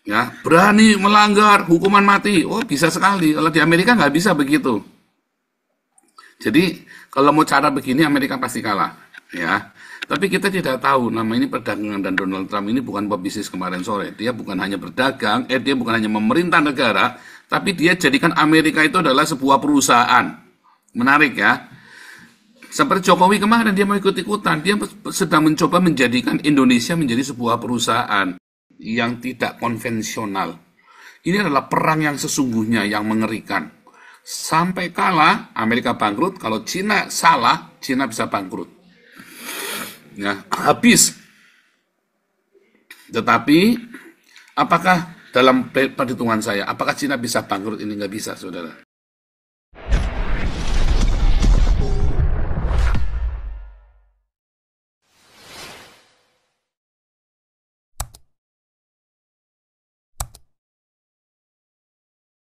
Ya, berani melanggar hukuman mati. Oh, bisa sekali. Kalau di Amerika nggak bisa begitu. Jadi kalau mau cara begini Amerika pasti kalah, ya. Tapi kita tidak tahu nama ini perdagangan, dan Donald Trump ini bukan pebisnis kemarin sore. Dia bukan hanya berdagang, dia bukan hanya memerintah negara, tapi dia jadikan Amerika itu adalah sebuah perusahaan. Menarik ya. Seperti Jokowi kemarin dia mau ikut-ikutan, dia sedang mencoba menjadikan Indonesia menjadi sebuah perusahaan yang tidak konvensional. Ini adalah perang yang sesungguhnya yang mengerikan. Sampai kalah, Amerika bangkrut. Kalau Cina salah, Cina bisa bangkrut. Ya, habis. Tetapi, apakah dalam perhitungan saya, apakah Cina bisa bangkrut? Ini nggak bisa, saudara.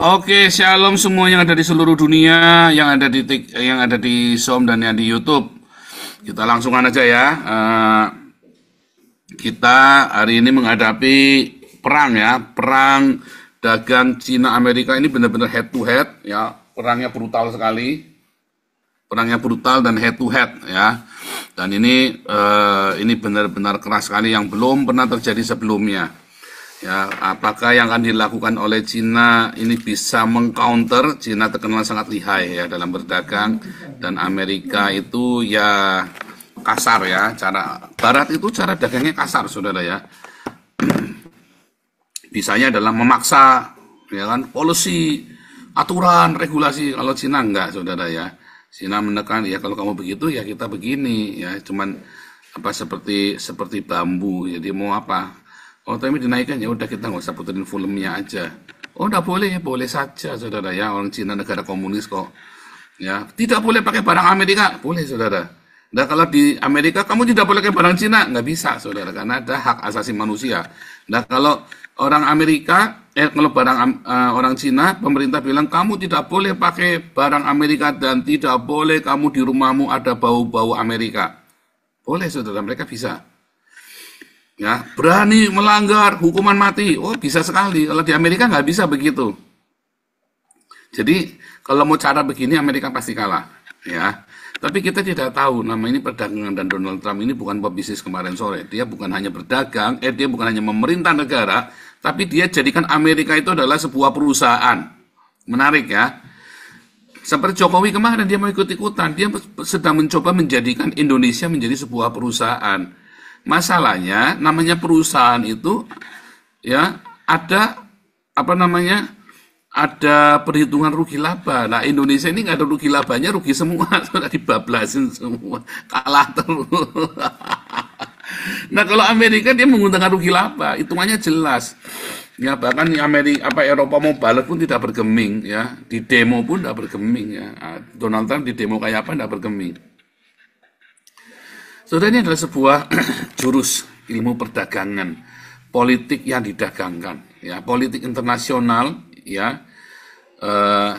Oke, shalom semua yang ada di seluruh dunia, yang ada di Zoom dan yang di YouTube. Kita langsungkan aja ya. Kita hari ini menghadapi perang ya, perang dagang Cina Amerika ini benar-benar head to head ya, perangnya brutal sekali, perangnya brutal dan head to head ya. Dan ini benar-benar keras sekali yang belum pernah terjadi sebelumnya. Ya, apakah yang akan dilakukan oleh Cina ini bisa mengcounter? Cina terkenal sangat lihai ya dalam berdagang, dan Amerika itu ya kasar ya. Barat itu cara dagangnya kasar, saudara ya. Bisanya adalah memaksa, ya kan, policy, aturan, regulasi. Kalau Cina enggak, saudara ya. Cina menekan ya kalau kamu begitu ya kita begini ya. Cuman seperti bambu. Jadi mau apa? Oh, tapi dinaikkan ya udah, kita nggak usah puterin volumenya aja. Oh, nggak boleh ya, boleh saja, saudara ya. Orang Cina negara komunis kok. Ya, tidak boleh pakai barang Amerika, boleh, saudara. Nah, kalau di Amerika kamu tidak boleh pakai barang Cina, nggak bisa, saudara, karena ada hak asasi manusia. Nah, kalau orang Amerika, kalau orang Cina, pemerintah bilang kamu tidak boleh pakai barang Amerika dan tidak boleh kamu di rumahmu ada bau-bau Amerika. Boleh, saudara, mereka bisa. Ya, berani melanggar hukuman mati. Oh, bisa sekali. Kalau di Amerika nggak bisa begitu. Jadi kalau mau cara begini Amerika pasti kalah, ya. Tapi kita tidak tahu nama ini perdagangan, dan Donald Trump ini bukan pebisnis kemarin sore. Dia bukan hanya berdagang, dia bukan hanya memerintah negara, tapi dia jadikan Amerika itu adalah sebuah perusahaan. Menarik ya. Seperti Jokowi kemarin dia mau ikut-ikutan, dia sedang mencoba menjadikan Indonesia menjadi sebuah perusahaan. Masalahnya, namanya perusahaan itu ya ada ada perhitungan rugi laba. Nah, Indonesia ini nggak ada rugi labanya, rugi semua, sudah dibablasin semua, kalah terus. Nah, kalau Amerika dia menguntungkan rugi laba, hitungannya jelas. Ya, bahkan Eropa mau balas pun tidak bergeming ya, di demo pun tidak bergeming ya. Donald Trump di demo kayak apa tidak bergeming. Saudara, ini adalah sebuah jurus ilmu perdagangan, politik yang didagangkan, ya, politik internasional, ya.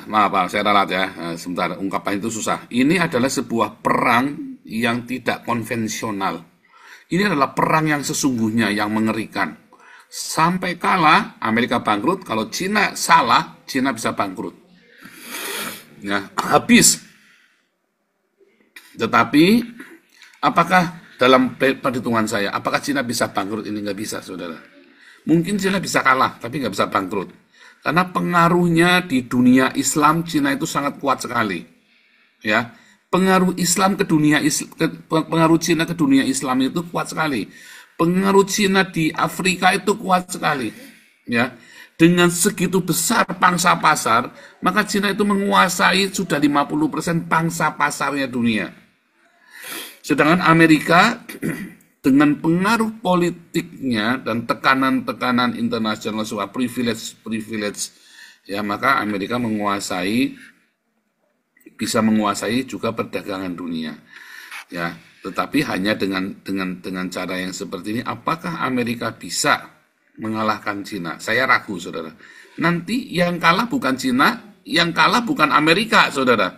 Maaf, saya ralat ya, sebentar, ungkapan itu susah. Ini adalah sebuah perang yang tidak konvensional. Ini adalah perang yang sesungguhnya yang mengerikan. Sampai kalah, Amerika bangkrut. Kalau Cina salah, Cina bisa bangkrut. Ya, habis. Tetapi apakah dalam perhitungan saya, apakah Cina bisa bangkrut? Ini nggak bisa, saudara. Mungkin Cina bisa kalah, tapi nggak bisa bangkrut. Karena pengaruhnya di dunia Islam, Cina itu sangat kuat sekali. Ya, pengaruh pengaruh Cina ke dunia Islam itu kuat sekali. Pengaruh Cina di Afrika itu kuat sekali. Ya, dengan segitu besar pangsa pasar, maka Cina itu menguasai sudah 50% pangsa pasarnya dunia. Sedangkan Amerika dengan pengaruh politiknya dan tekanan-tekanan internasional soal privilege, ya, maka Amerika bisa menguasai juga perdagangan dunia. Ya, tetapi hanya dengan cara yang seperti ini, apakah Amerika bisa mengalahkan Cina? Saya ragu, saudara. Nanti yang kalah bukan Cina, yang kalah bukan Amerika, saudara,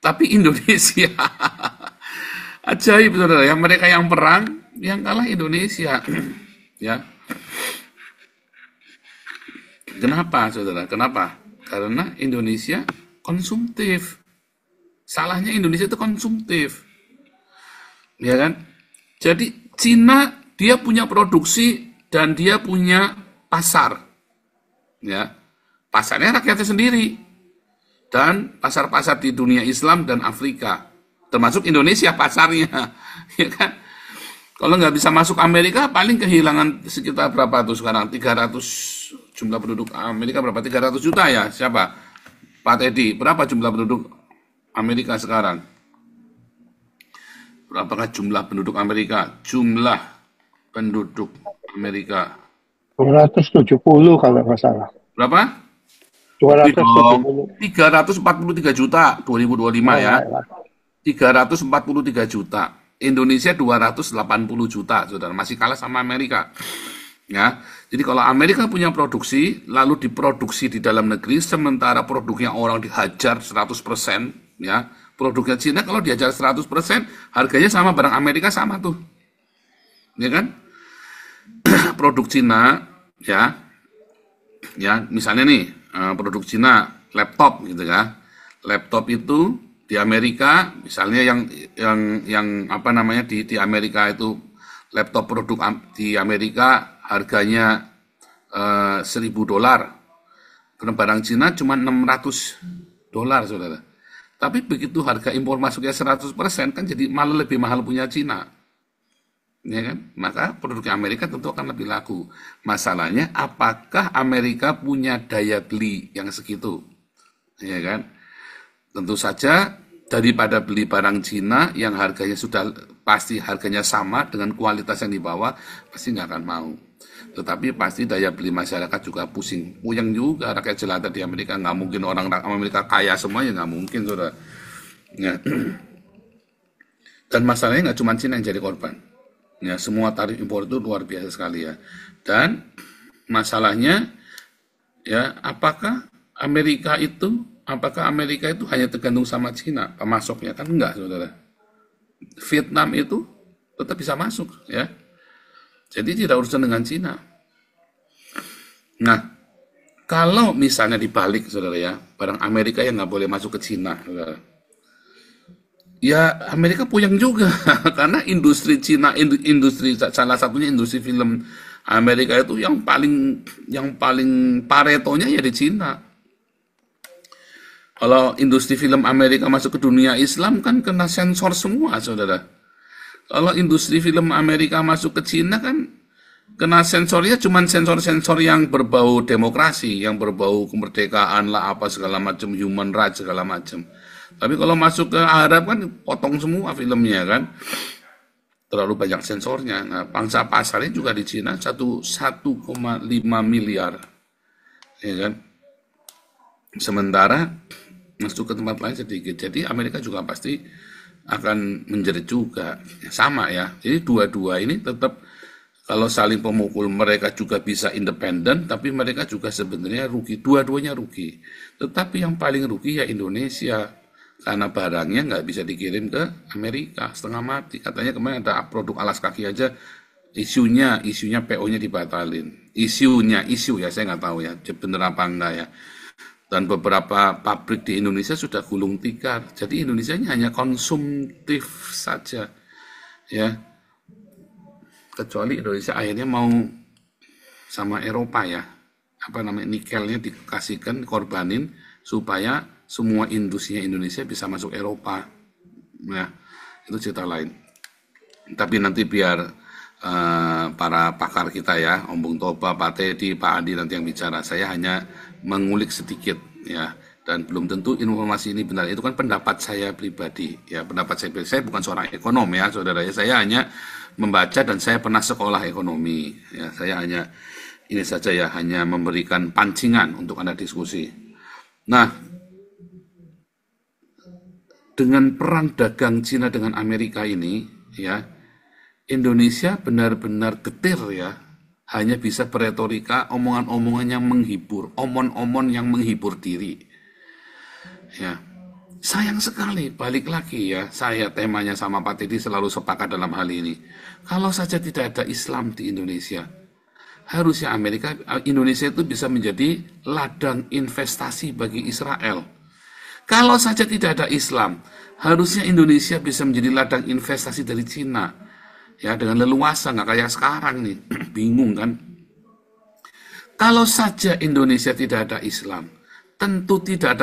tapi Indonesia. Ajaib, saudara ya, mereka yang perang, yang kalah Indonesia. Ya. Kenapa, saudara? Kenapa? Karena Indonesia konsumtif. Salahnya Indonesia itu konsumtif, ya kan? Jadi Cina dia punya produksi dan dia punya pasar, ya. Pasarnya rakyatnya sendiri dan pasar-pasar di dunia Islam dan Afrika, termasuk Indonesia pasarnya, ya kan? Kalau nggak bisa masuk Amerika, paling kehilangan sekitar berapa tuh sekarang? 300 jumlah penduduk Amerika berapa? 300 juta ya? Siapa? Pak Teddy, berapa jumlah penduduk Amerika sekarang? Berapakah jumlah penduduk Amerika? Jumlah penduduk Amerika. 270 kalau nggak salah. Berapa? Lebih dong. 270. 343 juta 2025 Oh, ya. ya. 343 juta. Indonesia 280 juta, saudara. Masih kalah sama Amerika. Ya, jadi kalau Amerika punya produksi, lalu diproduksi di dalam negeri, sementara produknya orang dihajar 100%, ya. Produknya Cina kalau dihajar 100%, harganya sama, barang Amerika sama tuh. Ya kan? Produk Cina, ya, misalnya nih, produk Cina, laptop gitu ya. Laptop itu di Amerika, misalnya yang apa namanya di Amerika itu laptop produk di Amerika harganya $1.000, barang Cina cuma $600, saudara. Tapi begitu harga impor masuknya 100% kan jadi malah lebih mahal punya Cina, ya kan? Maka produknya Amerika tentu akan lebih laku. Masalahnya apakah Amerika punya daya beli yang segitu, ya kan? Tentu saja daripada beli barang Cina yang harganya sudah pasti harganya sama dengan kualitas yang dibawa, pasti nggak akan mau. Tetapi pasti daya beli masyarakat juga puyeng juga. Rakyat jelata di Amerika, nggak mungkin orang Amerika kaya semuanya, nggak mungkin, saudara. Ya. Dan masalahnya nggak cuma Cina yang jadi korban. Ya, semua tarif impor itu luar biasa sekali ya. Dan masalahnya ya, apakah Amerika itu hanya tergantung sama Cina pemasoknya? Kan enggak, saudara. Vietnam itu tetap bisa masuk, ya. Jadi tidak urusan dengan Cina. Nah, kalau misalnya dibalik, saudara ya, barang Amerika yang nggak boleh masuk ke Cina, saudara. Ya, Amerika puyeng juga karena industri Cina, salah satunya industri film Amerika itu yang paling paretonya ya di Cina. Kalau industri film Amerika masuk ke dunia Islam kan kena sensor semua, saudara. Kalau industri film Amerika masuk ke Cina kan kena sensornya cuman sensor-sensor yang berbau demokrasi, yang berbau kemerdekaan lah, apa segala macam, human rights segala macam. Tapi kalau masuk ke Arab kan potong semua filmnya kan. Terlalu banyak sensornya. Nah, pangsa pasarnya juga di Cina 1,5 miliar. Ya kan? Sementara masuk ke tempat lain sedikit. Jadi Amerika juga pasti akan menjerit juga. Sama ya. Jadi dua-dua ini tetap kalau saling pemukul, mereka juga bisa independen, tapi mereka juga sebenarnya rugi. Dua-duanya rugi. Tetapi yang paling rugi ya Indonesia. Karena barangnya nggak bisa dikirim ke Amerika, setengah mati. Katanya kemarin ada produk alas kaki aja, isunya PO-nya dibatalin. Isu ya, saya nggak tahu ya, bener apa enggak ya. Dan beberapa pabrik di Indonesia sudah gulung tikar. Jadi Indonesia hanya konsumtif saja, ya. Kecuali Indonesia akhirnya mau sama Eropa ya, apa namanya, nikelnya dikasihkan, korbanin supaya semua industrinya Indonesia bisa masuk Eropa. Ya, itu cerita lain. Tapi nanti biar para pakar kita ya, Om Bung Toba, Pak Teddy, Pak Adi nanti yang bicara. Saya hanya mengulik sedikit ya, dan belum tentu informasi ini benar. Itu kan pendapat saya pribadi ya, pendapat saya pribadi. Saya bukan seorang ekonom ya, saudara ya. Saya hanya membaca dan saya pernah sekolah ekonomi ya. Saya hanya ini saja ya, hanya memberikan pancingan untuk Anda diskusi. Nah, dengan perang dagang Cina dengan Amerika ini ya, Indonesia benar-benar getir ya, hanya bisa beretorika, omongan-omongan yang menghibur, omon-omon yang menghibur diri. Ya, sayang sekali, balik lagi ya, saya temanya sama Pak Teddy selalu sepakat dalam hal ini. Kalau saja tidak ada Islam di Indonesia, harusnya Indonesia itu bisa menjadi ladang investasi bagi Israel. Kalau saja tidak ada Islam, harusnya Indonesia bisa menjadi ladang investasi dari Cina. Ya, dengan leluasa, nggak kayak sekarang nih. Bingung kan? Kalau saja Indonesia tidak ada Islam, tentu tidak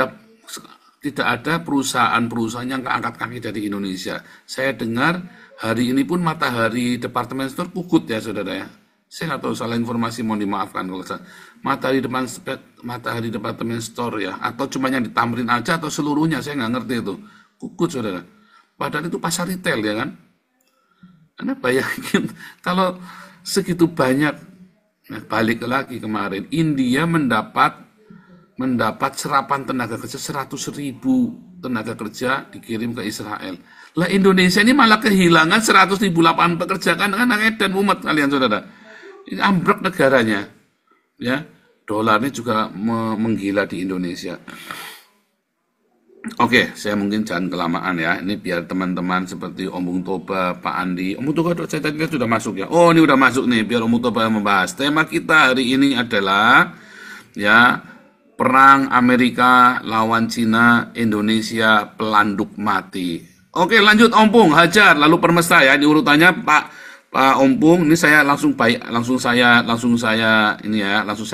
ada perusahaan-perusahaan yang angkat kaki dari Indonesia. Saya dengar hari ini pun Matahari Department Store pukut ya saudara ya. Saya nggak tahu, salah informasi, mohon dimaafkan kalau salah. Matahari Department Store ya, atau cuma yang di Tamrin aja atau seluruhnya, saya nggak ngerti itu. Pukut saudara. Padahal itu pasar retail ya kan. Anda bayangin kalau segitu banyak, nah, balik lagi kemarin, India mendapat serapan tenaga kerja 100.000 tenaga kerja dikirim ke Israel. Lah Indonesia ini malah kehilangan 100.000 lapangan pekerjaan kan dan umat kalian saudara. Ini ambruk negaranya. Ya, dolarnya juga menggila di Indonesia. Oke, saya mungkin jangan kelamaan ya. Ini biar teman-teman seperti Om Bung Toba, Pak Andi. Om Bung Toba saya tadi sudah masuk ya. Oh, ini udah masuk nih, biar Om Bung Toba membahas. Tema kita hari ini adalah ya, perang Amerika lawan Cina, Indonesia pelanduk mati. Oke, lanjut Om Bung, hajar lalu permesta ya. Ini urutannya Pak Om Bung. Ini saya langsung saya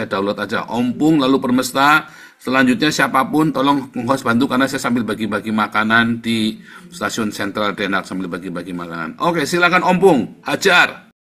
download aja. Om Bung lalu permesta. Selanjutnya siapapun tolong host bantu karena saya sambil bagi-bagi makanan di stasiun Sentral Denak sambil bagi-bagi makanan. Oke, silakan Om Bung, hajar.